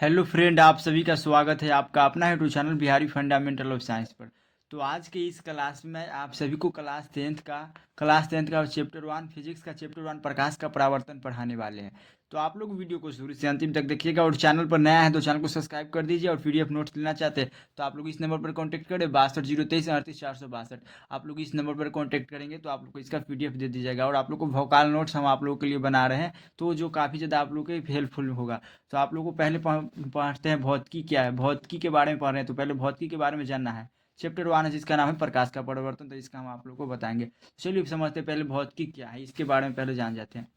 Hello friend, आप सभी का स्वागत है आपका अपना YouTube channel Bihari fundamental of science पर। तो आज के इस क्लास में आप सभी को क्लास टेंथ का चैप्टर वन फिजिक्स का चैप्टर वन प्रकाश का परावर्तन पढ़ाने वाले हैं। तो आप लोग वीडियो को शुरू से अंतिम तक देखिएगा और चैनल पर नया है तो चैनल को सब्सक्राइब कर दीजिए और पीडीएफ नोट्स लेना चाहते हैं तो आप लोग इस नंबर पर कॉन्टैक्ट करें 62 023 38 462। आप लोग इस नंबर पर कॉन्टैक्ट करेंगे तो आप लोग को इसका पीडीएफ दे दी जाएगा और आप लोग को वोकाल नोट्स हम आप लोगों के लिए बना रहे हैं तो जो काफ़ी ज़्यादा आप लोग के हेल्पफुल होगा। तो आप लोगों को पहले पढ़ते हैं भौतिकी क्या है। भौतिकी के बारे में पढ़ रहे हैं तो पहले भौतिकी के बारे में जानना है। चैप्टर वन है जिसका नाम है प्रकाश का परिवर्तन, तो इसका हम आप लोग को बताएंगे। चलिए समझते हैं पहले भौतिकी क्या है, इसके बारे में पहले जान जाते हैं।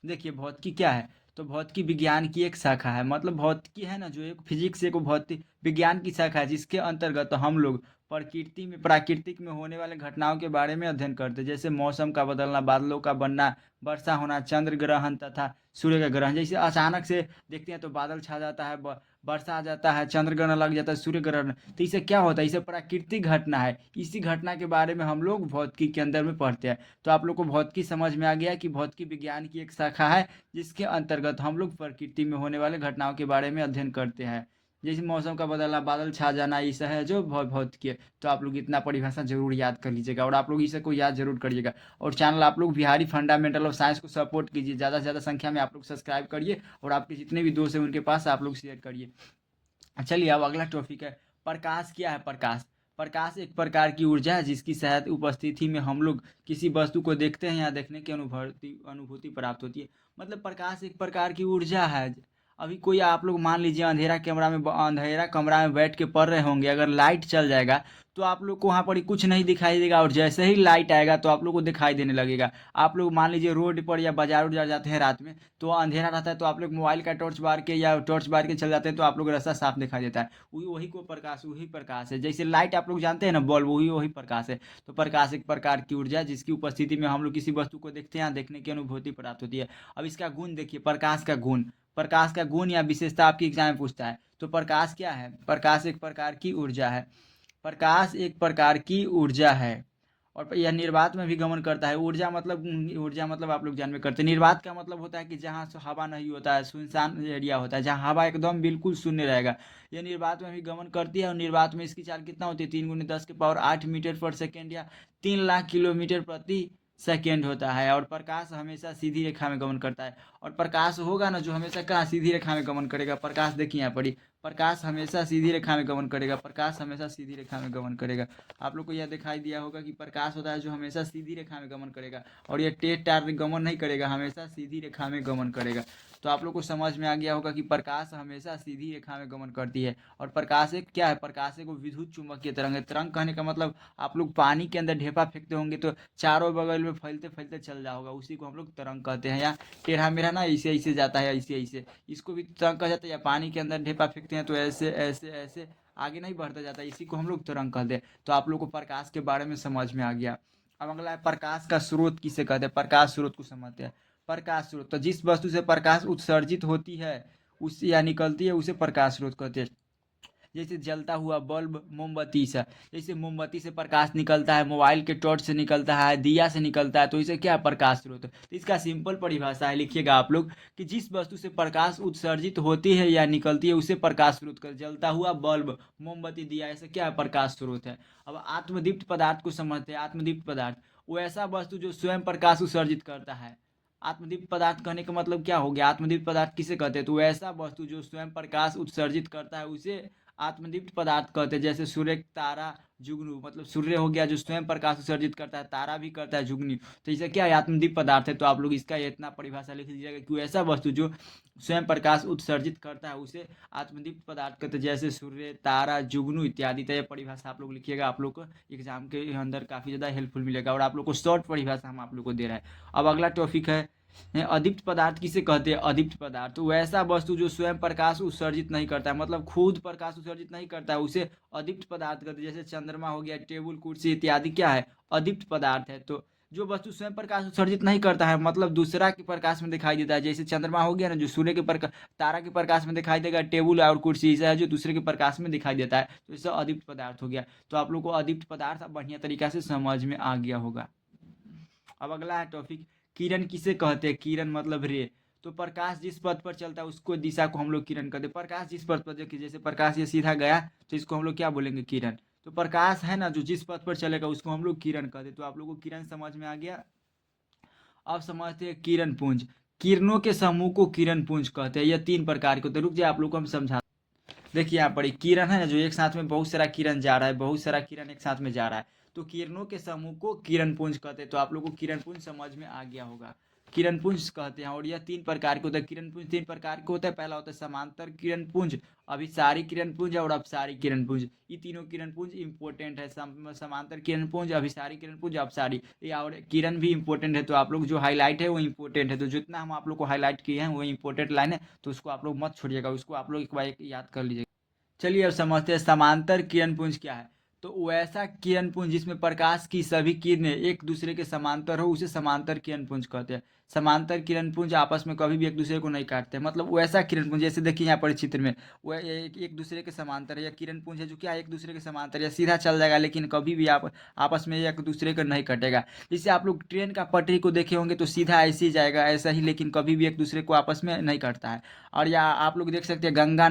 देखिए भौतिकी क्या है। तो भौतिकी विज्ञान की एक शाखा है, मतलब भौतिकी है ना जो एक फिजिक्स एक भौतिक विज्ञान की शाखा है जिसके अंतर्गत हम लोग प्रकृति में प्राकृतिक में होने वाले घटनाओं के बारे में अध्ययन करते हैं, जैसे मौसम का बदलना, बादलों का बनना, वर्षा होना, चंद्र ग्रहण तथा सूर्य का ग्रहण। जैसे अचानक से देखते हैं तो बादल छा जाता है, वर्षा आ जाता है, चंद्र ग्रहण लग जाता है, सूर्य ग्रहण। तो इससे क्या होता है, इससे प्राकृतिक घटना है। इसी घटना के बारे में हम लोग भौतिकी के अंदर में पढ़ते हैं। तो आप लोग को भौतिकी समझ में आ गया कि भौतिकी विज्ञान की एक शाखा है जिसके अंतर्गत हम लोग प्रकृति में होने वाले घटनाओं के बारे में अध्ययन करते हैं। जैसे मौसम का बदलना, बादल छा जाना, ये सब है जो भौतिकी है। तो आप लोग इतना परिभाषा जरूर याद कर लीजिएगा और आप लोग इसे को याद जरूर करिएगा। और चैनल आप लोग बिहारी फंडामेंटल ऑफ साइंस को सपोर्ट कीजिए, ज़्यादा से ज़्यादा संख्या में आप लोग सब्सक्राइब करिए और आपके जितने भी दोस्त हैं उनके पास आप लोग शेयर करिए। चलिए अब अगला टॉपिक है प्रकाश क्या है। प्रकाश प्रकाश एक प्रकार की ऊर्जा है जिसकी शायद उपस्थिति में हम लोग किसी वस्तु को देखते हैं या देखने की अनुभूति प्राप्त होती है। मतलब प्रकाश एक प्रकार की ऊर्जा है। अभी कोई आप लोग मान लीजिए अंधेरा कमरा में बैठ के पढ़ रहे होंगे, अगर लाइट चल जाएगा तो आप लोग को वहाँ पर ही कुछ नहीं दिखाई देगा और जैसे ही लाइट आएगा तो आप लोग को दिखाई देने लगेगा। आप लोग मान लीजिए रोड पर या बाजार उजार जाते हैं रात में तो अंधेरा रहता है तो आप लोग मोबाइल का टॉर्च बार के चल जाते हैं तो आप लोग रास्ता साफ दिखाई देता है। वही वही को प्रकाश वही प्रकाश है। जैसे लाइट आप लोग जानते हैं ना, बल्ब, वही वही प्रकाश है। तो प्रकाश एक प्रकार की ऊर्जा है जिसकी उपस्थिति में हम लोग किसी वस्तु को देखते हैं, देखने की अनुभूति प्राप्त होती है। अब इसका गुण देखिए, प्रकाश का गुण या विशेषता आपकी एग्जाम में पूछता है। तो प्रकाश क्या है, प्रकाश एक प्रकार की ऊर्जा है। प्रकाश एक प्रकार की ऊर्जा है और यह निर्वात में भी गमन करता है। ऊर्जा मतलब आप लोग जानवे करते हैं। निर्वात का मतलब होता है कि जहाँ हवा नहीं होता है, सुनसान एरिया होता है, जहाँ हवा एकदम बिल्कुल शून्य रहेगा। यह निर्वात में भी गमन करती है और निर्वात में इसकी चाल कितना होती है, 3 × 10⁸ या 3 लाख किलोमीटर प्रति सेकेंड होता है। और प्रकाश हमेशा सीधी रेखा में गमन करता है। और प्रकाश होगा ना जो हमेशा कहाँ सीधी रेखा में गमन करेगा। प्रकाश देखिए यहाँ पर ही, प्रकाश हमेशा सीधी रेखा में गमन करेगा। प्रकाश हमेशा सीधी रेखा में गमन करेगा। आप लोग को यह दिखाई दिया होगा कि प्रकाश होता है जो हमेशा सीधी रेखा में गमन करेगा और यह टेढ़ टाढ़ गमन नहीं करेगा, हमेशा सीधी रेखा में गमन करेगा। तो आप लोग को समझ में आ गया होगा कि प्रकाश हमेशा सीधी रेखा में गमन करती है। और प्रकाश एक क्या है, प्रकाश एक विद्युत चुम्बकीय तरंग है। तरंग कहने का मतलब आप लोग पानी के अंदर ढेपा फेंकते होंगे तो चारों बगल में फैलते फैलते चल जाओगा, उसी को हम लोग तरंग कहते हैं। या टेढ़ा मेढ़ा ना ऐसे ऐसे जाता है, ऐसे ऐसे, इसको भी तरंग कहा जाता है। या पानी के अंदर ढेपा फेंकते हैं तो ऐसे ऐसे ऐसे आगे नहीं बढ़ता जाता, इसी को हम लोग तरंग कहते हैं। तो आप लोग को प्रकाश के बारे में समझ में आ गया। अब अगला है प्रकाश का स्रोत किसे कहते हैं। प्रकाश स्रोत को समझते हैं। प्रकाश स्रोत तो जिस वस्तु से प्रकाश उत्सर्जित होती है उस या निकलती है उसे प्रकाश स्रोत कहते हैं। जैसे जलता हुआ बल्ब, मोमबत्ती से, जैसे मोमबत्ती से प्रकाश निकलता है, मोबाइल के टॉर्च से निकलता है, दिया से निकलता है, तो इसे क्या है, प्रकाश स्रोत। तो इसका सिंपल परिभाषा है, लिखिएगा आप लोग कि जिस वस्तु से प्रकाश उत्सर्जित होती है या निकलती है उसे प्रकाश स्रोत कर। जलता हुआ बल्ब, मोमबत्ती, दिया, ऐसे क्या है, प्रकाश स्रोत है। अब आत्मदीप्त पदार्थ को समझते हैं। आत्मदीप्त पदार्थ वो ऐसा वस्तु जो स्वयं प्रकाश उत्सर्जित करता है। आत्मदीप्त पदार्थ कहने का मतलब क्या हो गया, आत्मदीप्त पदार्थ किसे कहते हैं, तो ऐसा वस्तु जो स्वयं प्रकाश उत्सर्जित करता है उसे आत्मदीप्त पदार्थ कहते हैं। जैसे सूर्य, तारा, जुगनू, मतलब सूर्य हो गया जो स्वयं प्रकाश उत्सर्जित करता है, तारा भी करता है, जुगनी, तो इसे क्या है, आत्मदीप्त पदार्थ है। तो आप लोग इसका इतना परिभाषा लिख लीजिएगा कि ऐसा वस्तु जो स्वयं प्रकाश उत्सर्जित करता है उसे आत्मदीप्त पदार्थ कहते हैं, जैसे सूर्य, तारा, जुगनू इत्यादि। तो यह परिभाषा आप लोग लिखिएगा, आप लोग को एग्जाम के अंदर काफ़ी ज़्यादा हेल्पफुल मिलेगा और आप लोग को शॉर्ट परिभाषा हम आप लोग को दे रहा है। अब अगला टॉपिक है अदीप्त पदार्थ किसे कहते हैं। अदीप्त पदार्थ वो ऐसा वस्तु जो स्वयं प्रकाश उत्सर्जित नहीं करता है, मतलब खुद प्रकाश उत्सर्जित नहीं करता है, उसे अदीप्त पदार्थ कहते हैं। जैसे चंद्रमा हो गया, टेबल कुर्सी इत्यादि क्या है, अदीप्त पदार्थ है। तो जो वस्तु स्वयं प्रकाश उत्सर्जित नहीं करता है, मतलब दूसरा के प्रकाश में दिखाई देता है, जैसे चंद्रमा हो गया ना जो सूर्य के प्रकाश, तारा के प्रकाश में दिखाई देगा, टेबल और कुर्सी ऐसा है जो दूसरे के प्रकाश में दिखाई देता है, तो इससे अदीप्त पदार्थ हो गया। तो आप लोग को अदीप्त पदार्थ बढ़िया तरीका से समझ में आ गया होगा। अब अगला है टॉपिक किरण किसे कहते हैं। किरण मतलब रे। तो प्रकाश जिस पथ पर चलता है उसको दिशा को हम लोग किरण कहते हैं। प्रकाश जिस पथ पर, देखिए जैसे प्रकाश ये सीधा गया तो इसको हम लोग क्या बोलेंगे, किरण। तो प्रकाश है ना जो जिस पथ पर चलेगा उसको हम लोग किरण कहते हैं। तो आप लोगों को किरण समझ में आ गया। अब समझते हैं किरण पुंज। किरणों के समूह को किरण पुंज कहते हैं। यह 3 प्रकार के होते हैं। रुक जाए, आप लोग को हम समझा। देखिए यहाँ पर एक किरण है जो एक साथ में बहुत सारा किरण जा रहा है, बहुत सारा किरण एक साथ में जा रहा है, तो किरणों के समूह को किरण पुंज कहते हैं। तो आप लोगों को किरण पुंज समझ में आ गया होगा। किरण पुंज कहते हैं और यह 3 प्रकार के होता है। किरण पुंज 3 प्रकार के होता है। पहला होता है समांतर किरण पुंज, अभिसारी किरण पुंज और अपसारी किरण पुंज। ये तीनों किरण पुंज इंपॉर्टेंट है। समांतर किरण पुंज, अभिसारी किरण पुंज, अपसारी, ये और किरण भी इंपॉर्टेंट है। तो आप लोग जो हाईलाइट है वो इंपॉर्टेंट है। तो जितना हम आप लोग को हाईलाइट किए हैं वो इंपॉर्टेंट लाइन है, तो उसको आप लोग मत छोड़िएगा, उसको आप लोग एक बार याद कर लीजिएगा। चलिए अब समझते हैं समांतर किरण पुंज क्या है। तो वैसा किरण पुंज जिसमें प्रकाश की सभी किरणें एक दूसरे के समांतर हो उसे समांतर किरण पुंज कहते हैं। समांतर किरण पुंज आपस में कभी भी एक दूसरे को नहीं काटते, मतलब वैसा किरण पुंज जैसे देखिए यहाँ पर चित्र में वह एक दूसरे के समांतर है। या किरण पुंज है जो क्या एक दूसरे के समांतर या सीधा चल जाएगा, लेकिन कभी भी आप आपस में एक दूसरे को नहीं कटेगा। जैसे आप लोग ट्रेन का पटरी को देखे होंगे तो सीधा ऐसे ही जाएगा, ऐसा ही, लेकिन कभी भी एक दूसरे को आपस में नहीं कटता है। और या आप लोग देख सकते हैं गंगा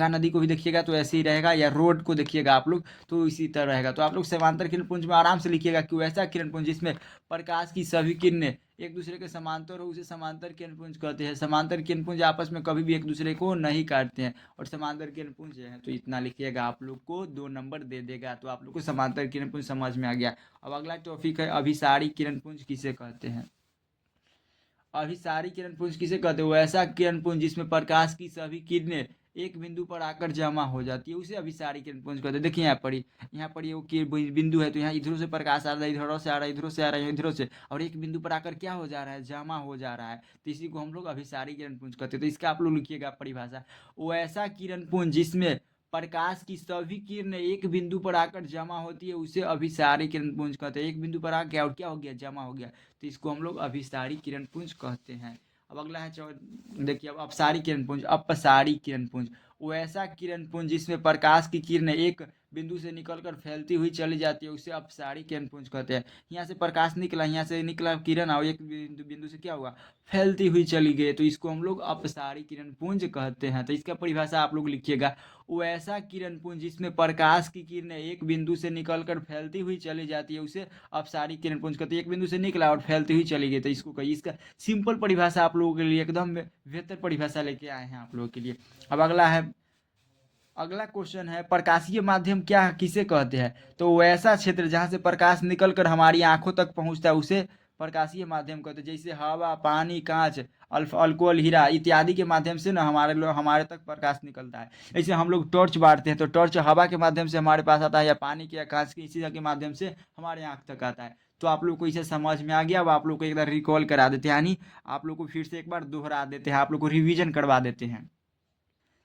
नदी को भी देखिएगा तो ऐसे ही रहेगा, या रोड को देखिएगा आप लोग तो इसी तरह रहेगा। तो आप लोग समांतर किरण पुंज में आराम से लिखिएगा कि वैसा किरण पुंज जिसमें प्रकाश की सभी किरणें एक दूसरे के समांतर हो उसे समांतर किरण पुंज कहते हैं। समांतर किरण पुंज आपस में कभी भी एक दूसरे को नहीं काटते हैं और समांतर किरण पुंज है। तो इतना लिखिएगा, आप लोग को 2 नंबर दे देगा। तो आप लोग को समांतर किरण पुंज समझ में आ गया। अब अगला टॉपिक है अभिसारी किरण पुंज किसे कहते हैं। अभिसारी किरण पुंज किसे कहते हैं, वैसा किरण पुंज जिसमें प्रकाश की सभी किरणें एक बिंदु पर आकर जमा हो जाती है उसे अभिसारी किरण पुंज कहते हैं। देखिए यहाँ पर ये बिंदु है, तो यहाँ इधरों से प्रकाश आ रहा है, इधरों से आ रहा है, इधरों से आ रहा है, इधरों से, और एक बिंदु पर आकर क्या हो जा रहा है, जमा हो जा रहा है। तो इसी को हम लोग अभिसारी किरण पुंज कहते हैं। तो इसका आप लोग लिखिएगा परिभाषा, वैसा किरण पुंज जिसमें प्रकाश की सभी किरणें एक बिंदु पर आकर जमा होती है उसे अभिसारी किरण पुंज कहते हैं। एक बिंदु पर आ गया और क्या हो गया, जमा हो गया, तो इसको हम लोग अभिसारी किरण पुंज कहते हैं। अब अगला है देखिए अब अपसारी किरण पुंज, अपसारी किरण पुंज, वैसा किरण पुंज जिसमें प्रकाश की किरणें एक बिंदु से निकलकर फैलती हुई चली जाती है उसे अपसारी किरण पुंज कहते हैं। यहाँ से प्रकाश निकला, यहाँ से निकला किरण और एक बिंदु से क्या हुआ, फैलती हुई चली गई, तो इसको हम लोग अपसारी किरण पुंज कहते हैं। तो इसका परिभाषा आप लोग लिखिएगा, वैसा किरण पुंज जिसमें प्रकाश की किरणें एक बिंदु से निकलकर फैलती हुई चली जाती है उसे अपसारी किरण पुंज कहते हैं। एक बिंदु से निकला और फैलती हुई चली गई, तो इसको कहिए। इसका सिंपल परिभाषा आप लोगों के लिए एकदम बेहतर परिभाषा लेके आए हैं आप लोगों के लिए। अब अगला क्वेश्चन है प्रकाशीय माध्यम क्या किसे कहते हैं। तो वैसा क्षेत्र जहां से प्रकाश निकलकर हमारी आंखों तक पहुंचता है उसे प्रकाशीय माध्यम कहते हैं। जैसे हवा, पानी, कांच, अल्कोहल, हीरा इत्यादि के माध्यम से ना हमारे तक प्रकाश निकलता है। जैसे हम लोग टॉर्च बांटते हैं तो टॉर्च हवा के माध्यम से हमारे पास आता है, या पानी के या कांच के इसी के माध्यम से हमारे आंख तक आता है। तो आप लोग को इसे समझ में आ गया। अब आप लोग को एक बार रिकॉल करा देते हैं, यानी आप लोग को फिर से एक बार दोहरा देते हैं, आप लोग को रिविजन करवा देते हैं।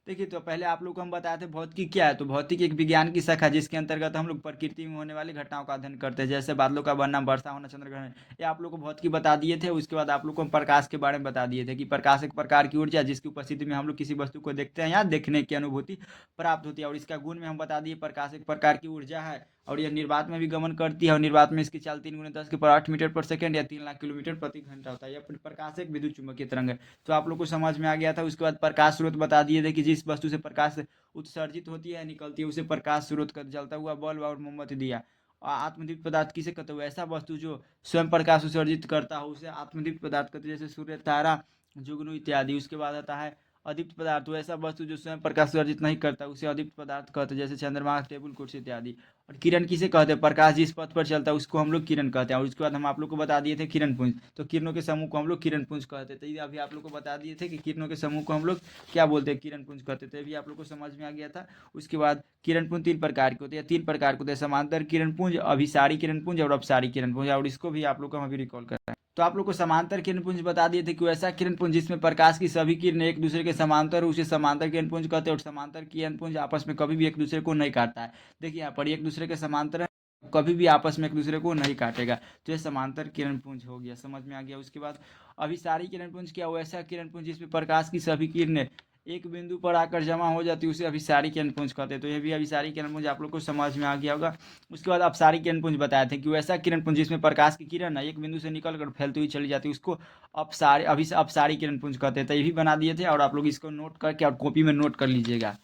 देखिए तो पहले आप लोग को हम बताए थे भौतिकी क्या है। तो भौतिकी एक विज्ञान की शाखा जिसके अंतर्गत हम लोग प्रकृति में होने वाली घटनाओं का अध्ययन करते हैं, जैसे बादलों का बनना, वर्षा होना, चंद्र ग्रहण। ये आप लोग को भौतिकी बता दिए थे। उसके बाद आप लोग को हम प्रकाश के बारे में बता दिए थे कि प्रकाश एक प्रकार की ऊर्जा जिसकी उपस्थिति में हम लोग किसी वस्तु को देखते हैं या देखने की अनुभूति प्राप्त होती है। और इसका गुण में हम बता दिए प्रकाश एक प्रकार की ऊर्जा है और यह निर्वात में भी गमन करती है, और निर्वात में इसकी चाल 3 × 10⁸ मीटर पर सेकंड या 3 लाख किलोमीटर प्रति घंटा होता है। यह प्रकाश एक विद्युत चुम्बकीय तरंग है। तो आप लोग को समझ में आ गया था। उसके बाद प्रकाश स्रोत बता दिए थे कि जिस वस्तु से प्रकाश उत्सर्जित होती है, निकलती है, उसे प्रकाश स्रोत कर, जलता हुआ बल्ब और मोमबत्ती दिया। आत्मदीप्त पदार्थ किसे कहते हैं, वैसा वस्तु जो स्वयं प्रकाश उत्सर्जित करता हो उसे आत्मदीप्त पदार्थ कहते हैं, जैसे सूर्य, तारा, जुगनू इत्यादि। उसके बाद आता है अदीप्त पदार्थ, वैसा वस्तु जो स्वयं प्रकाश उत्सर्जित नहीं करता उसे अदीप्त पदार्थ कहते हैं, जैसे चंद्रमा, टेबल कुर्सी इत्यादि। और किरण किसे कहते हैं, प्रकाश जिस पथ पर चलता है उसको हम लोग किरण कहते हैं। और उसके बाद हम आप लोग को बता दिए थे किरण पुंज, तो किरणों के समूह को हम लोग किरण पुंज कहते थे। तो ये अभी आप लोग को बता दिए थे कि किरणों के समूह को हम लोग क्या बोलते हैं, किरण पुंज कहते थे। अभी आप लोग को समझ में आ गया था। उसके बाद किरण पुंज 3 प्रकार के होते हैं, 3 प्रकार के होते हैं, समांतर किरण पुंज, अभिसारी किरण पुंज और अपसारी किरण पुंज। और इसको भी आप लोग को हम अभी रिकॉल कर रहे हैं। तो आप लोग को समांतर किरण पुंज बता दिए थे कि वैसा किरण पुंज जिसमें प्रकाश की सभी किरणें एक दूसरे के समांतर उसे समांतर किरण पुंज कहते हैं। और समांतर किरण पुंज आपस में कभी भी एक दूसरे को नहीं काटता है। देखिए यहाँ पर एक दूसरे के समांतर है, कभी भी आपस में एक दूसरे को नहीं काटेगा, तो ये समांतर किरण पुंज हो गया, समझ में आ गया। उसके बाद अभिसारी किरण पुंज क्या, वैसा किरण पुंज जिसमें प्रकाश की सभी किरणें एक बिंदु पर आकर जमा हो जाती है उसे अभिसारी किरणपुंज कहते हैं। तो यह भी अभिसारी किरणपुंज आप लोग को समझ में आ गया होगा। उसके बाद अपसारी किरणपुंज बताए थे कि वैसा किरणपुंज जिसमें प्रकाश की किरण है एक बिंदु से निकल कर फैलती हुई चली जाती है उसको अपसारी किरणपुंज कहते हैं। तो ये भी बना दिए थे और आप लोग इसको नोट करके और कॉपी में नोट कर लीजिएगा।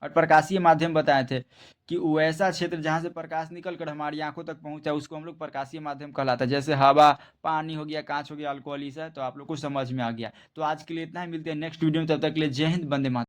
और प्रकाशीय माध्यम बताए थे कि वैसा क्षेत्र जहाँ से प्रकाश निकल कर हमारी आंखों तक पहुंचा उसको हम लोग प्रकाशीय माध्यम कहलाता है। जैसे हवा, पानी हो गया, कांच हो गया, अल्कोहल, है। तो आप लोग को समझ में आ गया। तो आज के लिए इतना ही, मिलते हैं नेक्स्ट वीडियो में, तब तक के लिए जय हिंद, वंदे मातरम।